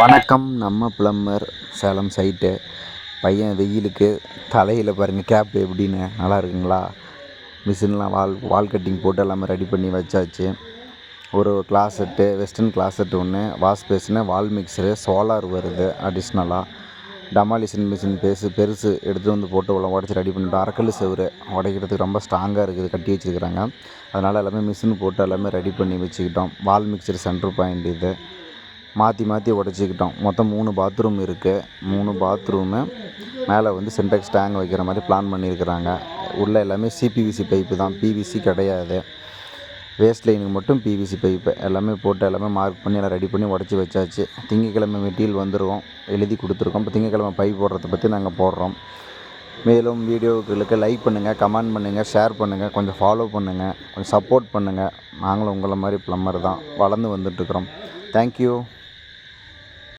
வணக்கம். நம்ம plumber Salem site பையன் வெயிலுக்கு தலையில் பாருங்கள் கேப் எப்படின்னு நல்லா இருக்குங்களா. மிஷின்லாம் வால் கட்டிங் போட்டு எல்லாமே ரெடி பண்ணி வச்சாச்சு. ஒரு கிளாசெட்டு வெஸ்டர்ன் கிளாசெட் ஒன்று, வாஷ் பேஸினு, வால் மிக்சரு, சோலார் வருது அடிஷ்னலாக. டமாலிஷன் மிஷின் பெருசு எடுத்து வந்து போட்டு உடச்சி ரெடி பண்ணிவிட்டோம். அரைக்கல் செவுரு உடைக்கிறதுக்கு ரொம்ப ஸ்ட்ராங்காக இருக்குது, கட்டி வச்சுருக்குறாங்க. அதனால் எல்லாமே மிஷின் போட்டு எல்லாமே ரெடி பண்ணி வச்சுக்கிட்டோம். வால் மிக்சர் சென்ட்ரு பாயிண்ட் இது மாற்றி உடச்சிக்கிட்டோம். மொத்தம் 3 பாத்ரூம் இருக்குது. 3 பாத்ரூமு மேலே வந்து சின்டெக்ஸ் டேங்க் வைக்கிற மாதிரி பிளான் பண்ணியிருக்கிறாங்க. உள்ளே எல்லாமே சிபிவிசி பைப்பு தான், பிவிசி கிடையாது. வேஸ்ட் லைனுக்கு மட்டும் பிவிசி பைப்பு எல்லாமே போட்டு எல்லாமே மார்க் பண்ணி எல்லாம் ரெடி பண்ணி உடச்சி வச்சாச்சு. திங்கக்கிழமை மெட்டீரியல் வந்துடும், எழுதி கொடுத்துருக்கோம். இப்போ திங்கக்கிழமை பைப் போடுறத பற்றி நாங்கள் போடுறோம். மேலும் வீடியோக்களுக்கு லைக் பண்ணுங்கள், கமெண்ட் பண்ணுங்கள், ஷேர் பண்ணுங்கள், கொஞ்சம் ஃபாலோ பண்ணுங்கள், கொஞ்சம் சப்போர்ட் பண்ணுங்கள். நாங்களும் உங்களை மாதிரி பிளம்பர் தான், வளர்ந்து வந்துட்டுருக்குறோம். தேங்க்யூ.